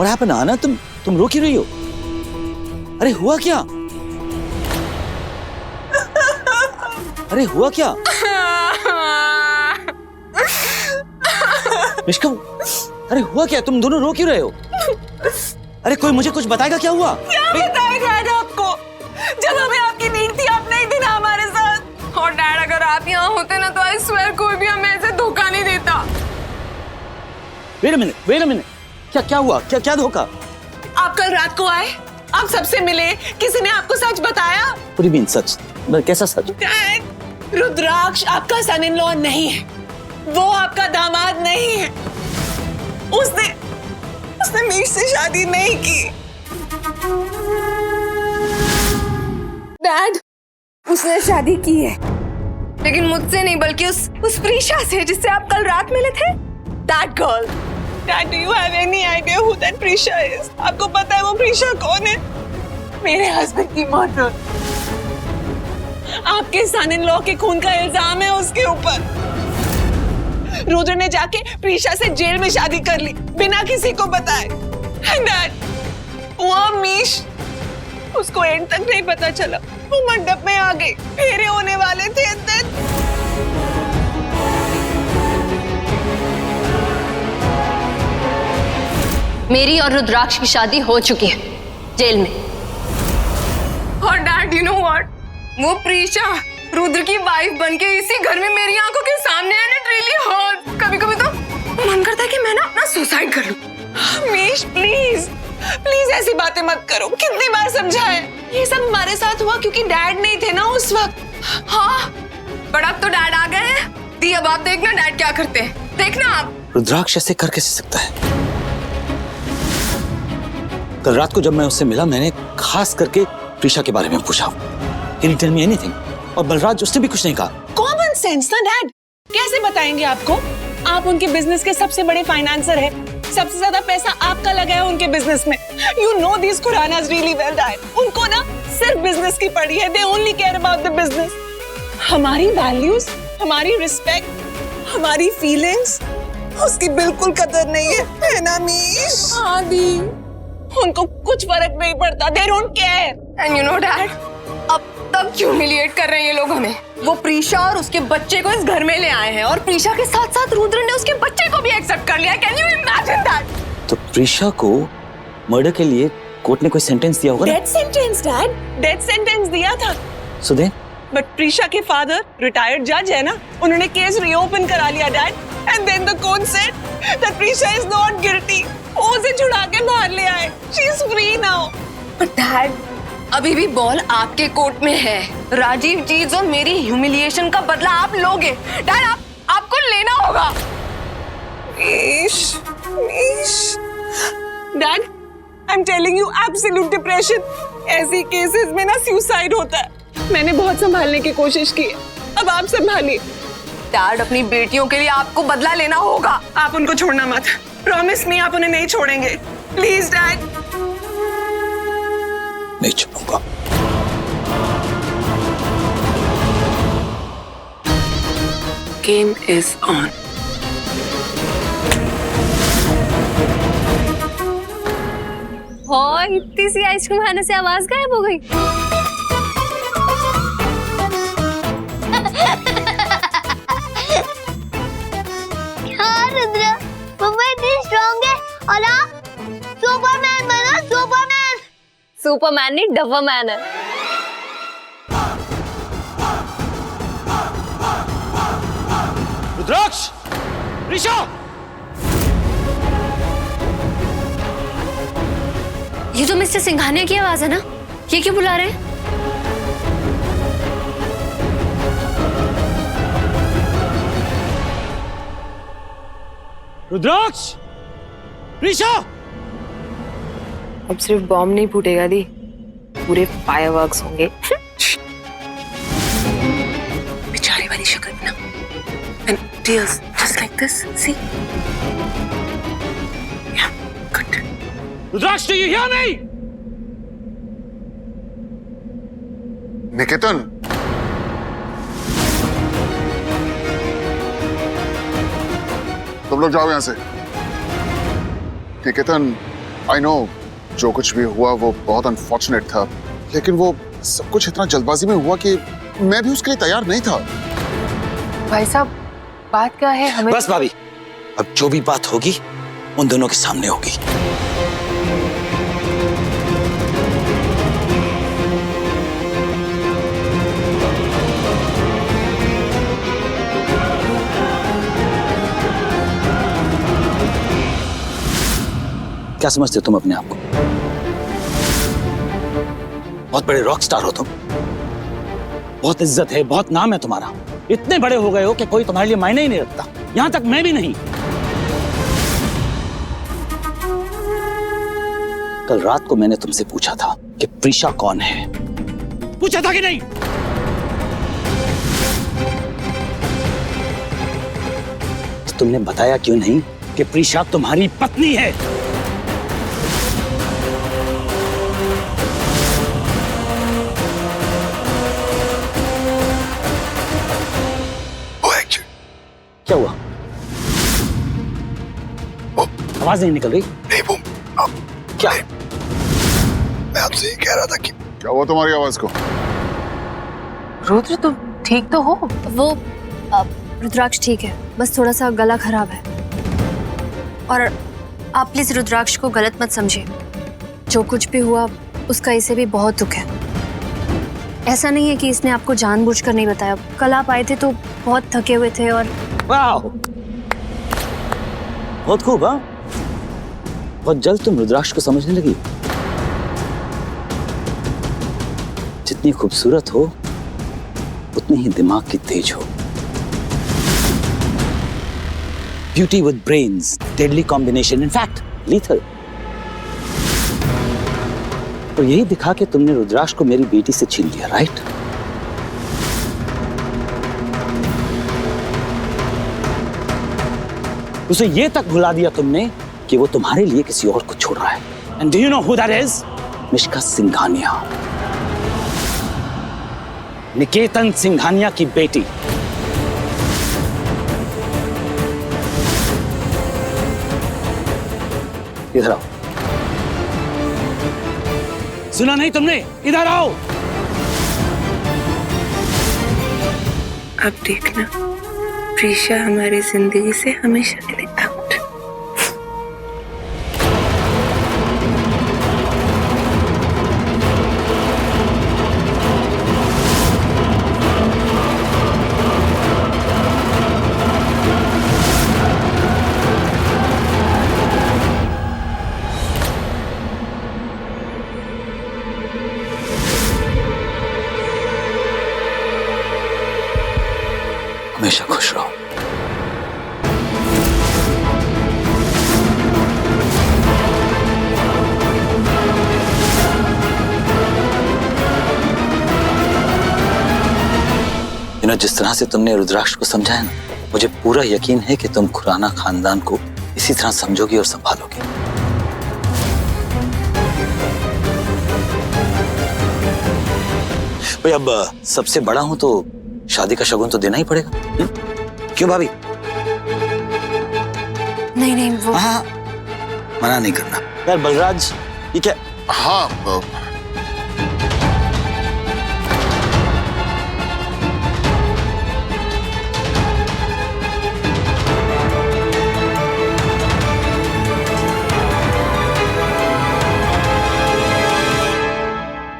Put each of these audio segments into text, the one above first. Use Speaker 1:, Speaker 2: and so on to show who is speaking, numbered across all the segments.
Speaker 1: What happened, आना? तुम रो क्यों रही हो? अरे हुआ क्या? अरे हुआ क्या? मिष्का, अरे हुआ क्या? तुम दोनों रो क्यों रहे हो? अरे कोई मुझे कुछ बताएगा क्या हुआ?
Speaker 2: क्या बताएगा आपको? जब हमें आपकी नीड थी आप नहीं थी ना हमारे साथ। और डैड अगर आप यहाँ होते ना तो आई स्वेयर कोई भी हमें ऐसे धोखा नहीं देता।
Speaker 1: वेट अ मिनट, क्या हुआ? क्या धोखा?
Speaker 2: आप कल रात को आए, आप सबसे मिले, किसी ने आपको सच बताया?
Speaker 1: What do you mean, सच? कैसा सच?
Speaker 2: डैड, रुद्राक्ष आपका सन इन लॉ नहीं है, वो आपका दामाद नहीं है। उसने मीश से शादी नहीं की। डैड, उसने शादी की है, लेकिन मुझसे नहीं बल्कि उस प्रीशा से जिससे आप कल रात मिले थे। That girl. Dad, do you have any idea who that Prisha is? आपको पता है वो प्रीशा कौन है? मेरे हस्बैंड की मर्डर। आपके सन इन लॉ के खून का इल्जाम है उसके ऊपर। रुद्र ने जाके प्रीशा से जेल में शादी कर ली बिना किसी को बताए। डैड, वो मीश, उसको एंड तक नहीं पता चला, वो मंडप में आ गई, फेरे होने वाले थे।
Speaker 3: मेरी और रुद्राक्ष की शादी हो चुकी है जेल में।
Speaker 2: और डैड, यू नो व्हाट, वो प्रीशा रुद्र की वाइफ बनके इसी घर में मेरी आंखों के सामने है। It really hurt. कभी-कभी तो मन करता है कि मैं ना अपना सुसाइड कर लूं। मीश, प्लीज ऐसी बातें मत करो। कितनी बार समझाए? ये सब हमारे साथ हुआ क्योंकि डैड नहीं थे ना उस वक्त। हाँ, बट अब तो डैड आ गए हैं। दी, अब आप देखना डैड क्या करते हैं। देखना आप।
Speaker 1: रुद्राक्ष ऐसे कर कैसे सकता है? कल रात को जब मैं उससे मिला, मैंने खास करके प्रीशा के बारे में पूछा। Can you tell me anything? और बलराज, उसने भी कुछ नहीं कहा।
Speaker 2: कॉमन सेंस ना डैड, कैसे बताएंगे आपको? आप उनके बिजनेस के सबसे बड़े फाइनेंसर हैं। सबसे ज्यादा पैसा आपका लगा है उनके बिजनेस में। You know these Khuranas really well, Dad. उनको ना सिर्फ बिजनेस की पड़ी है। They only care about the business. हमारी वैल्यूज, हमारी रिस्पेक्ट, हमारी फीलिंग्स, उसकी बिल्कुल कदर नहीं है ना मीश? हाँ दी, उनको कुछ फर्क नहीं पड़ता। They don't care. And you know, Dad, अब तक ह्यूमिलिएट कर रहे हैं ये लोग हमें। वो प्रीशा और उसके बच्चे को इस घर में ले आए हैं और प्रीशा के साथ साथ रुद्र ने उसके बच्चे को भी एक्सेप्ट कर लिया। Can you imagine that?
Speaker 1: तो प्रीशा को मर्डर के लिए कोर्ट ने कोई सेंटेंस दिया होगा?
Speaker 2: Death sentence dad, death sentence दिया था।
Speaker 1: So then?
Speaker 2: बट प्रीशा के फादर रिटायर्ड जज है ना, उन्होंने केस रीओपन करा लिया dad. And then the court said that Prisha is not guilty. वो उसे छुड़ा के बाहर ले आए। She is free now. But dad, अभी भी बॉल आपके कोर्ट में है। राजीव जी, जो मेरी ह्यूमिलिएशन का बदला आप लोगे डैड, आपको लेना होगा। Dad, I am telling you, absolute depression. ऐसी केसेस में ना सुसाइड होता है। मैंने बहुत संभालने की कोशिश की, अब आप संभालिए। डैड, अपनी बेटियों के लिए आपको बदला लेना होगा। आप उनको छोड़ना मत। प्रॉमिस मी, आप उन्हें नहीं छोड़ेंगे। Please dad.
Speaker 1: नहीं छोड़ूंगा।
Speaker 2: Game is on.
Speaker 3: और इतनी सी आइसक्रीम खाने से आवाज गायब हो गई।
Speaker 4: क्या रुद्र, मम्मा इतनी स्ट्रांग है और आप सुपरमैन बनो, सुपरमैन।
Speaker 3: सुपरमैन नहीं, डवरमैन है।
Speaker 1: रुद्राक्ष, प्रीशा,
Speaker 3: ये तो मिस्टर सिंघानिया की आवाज है ना? ये क्यों बुला रहे हैं?
Speaker 1: रुद्राक्ष, प्रीशा।
Speaker 2: अब सिर्फ बॉम्ब नहीं फूटेगा दी, पूरे फायरवर्क्स होंगे। बेचारी वाली शक्ल ना, and tears just like this, see? Yeah, good.
Speaker 1: Rudraksha, do you hear me?
Speaker 5: निकेतन, तुम लोग जाओ यहां से। निकेतन, आई नो जो कुछ भी हुआ वो बहुत अनफॉर्चुनेट था, लेकिन वो सब कुछ इतना जल्दबाजी में हुआ कि मैं भी उसके लिए तैयार नहीं था।
Speaker 6: भाई साहब, बात क्या है? हमें
Speaker 1: बस भाभी, अब जो भी बात होगी उन दोनों के सामने होगी। क्या समझते हो तुम अपने आप को? बहुत बड़े रॉक स्टार हो तुम, बहुत इज्जत है, बहुत नाम है तुम्हारा, इतने बड़े हो गए हो कि कोई तुम्हारे लिए मायने ही नहीं रखता, यहां तक मैं भी नहीं। कल रात को मैंने तुमसे पूछा था कि प्रीशा कौन है, पूछा था कि नहीं? तो तुमने बताया क्यों नहीं कि प्रीशा तुम्हारी पत्नी है? क्या हुआ? आवाज नहीं निकल रही?
Speaker 5: नहीं वो
Speaker 1: क्या?
Speaker 5: मैं आपसे ये कह रहा था कि क्या हुआ तुम्हारी आवाज को?
Speaker 6: रुद्र, तुम ठीक तो हो?
Speaker 7: वो रुद्राक्ष ठीक है, बस थोड़ा सा गला खराब है। और आप प्लीज रुद्राक्ष को गलत मत समझिए, जो कुछ भी हुआ उसका इसे भी बहुत दुख है। ऐसा नहीं है कि इसने आपको जानबूझकर नहीं बताया। कल आप आए थे तो बहुत थके हुए थे और
Speaker 1: वाह, बहुत खूब। हाँ, बहुत जल्द तुम रुद्राक्ष को समझने लगी। जितनी खूबसूरत हो उतनी ही दिमाग की तेज हो। Beauty with brains, deadly combination, in fact lethal. और यही दिखा के तुमने रुद्राक्ष को मेरी बेटी से छीन लिया, राइट? उसे ये तक भुला दिया तुमने कि वो तुम्हारे लिए किसी और को छोड़ रहा है। And do you know who that is? Mishka Singhania, Niketan Singhania की बेटी। इधर आओ। सुना नहीं तुमने? इधर आओ।
Speaker 8: अब देखना, प्रीशा हमारी जिंदगी से हमेशा के लिए आउट।
Speaker 1: हमेशा खुश रहो। जिस तरह से तुमने रुद्राक्ष को समझा है ना, मुझे पूरा यकीन है कि तुम खुराना खानदान को इसी तरह समझोगी और संभालोगी। भाई अब सबसे बड़ा हूं तो शादी का शगुन तो देना ही पड़ेगा। क्यों भाभी?
Speaker 7: नहीं नहीं वो
Speaker 1: हाँ, मना नहीं करना यार। बलराज, ये क्या?
Speaker 5: हाँ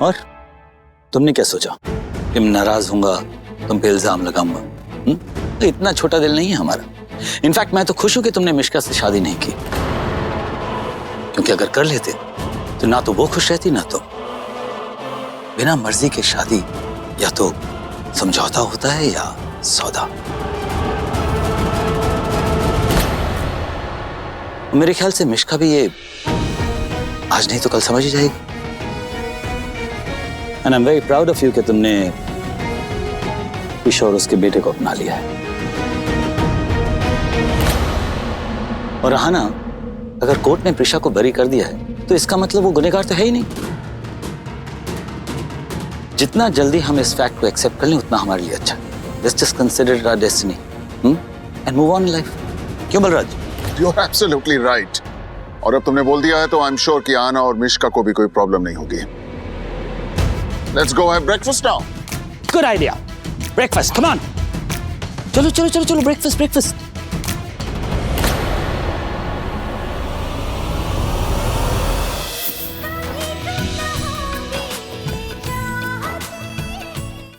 Speaker 1: और तुमने क्या सोचा कि मैं नाराज होऊंगा, तुम पे इल्जाम लगाऊंगा? तो इतना छोटा दिल नहीं है हमारा। इनफैक्ट मैं तो खुश हूं कि तुमने मिश्का से शादी नहीं की, क्योंकि अगर कर लेते तो ना तो वो खुश रहती ना तुम। बिना मर्जी के शादी या तो समझौता होता है या सौदा। मेरे ख्याल से मिश्का भी ये आज नहीं तो कल समझ ही जाएगी। And I'm very proud of you कि तुमने किशोर उसके बेटे को अपना लिया है। और रहा ना, अगर कोर्ट ने प्रीशा को बरी कर दिया है तो इसका मतलब वो गुनहगार तो है ही नहीं। जितना जल्दी हम इस फैक्ट को एक्सेप्ट कर लें उतना हमारे लिए अच्छा। Let's just consider it our destiny and move on in life। क्यों बलराज?
Speaker 5: You're absolutely right. और अब तुमने बोल दिया है तो आई एम श्योर कि आना और मिश्का को भी कोई प्रॉब्लम नहीं होगी। Let's go have breakfast now.
Speaker 1: Good idea, breakfast, come on. चलो चलो चलो चलो, ब्रेकफास्ट ब्रेकफास्ट।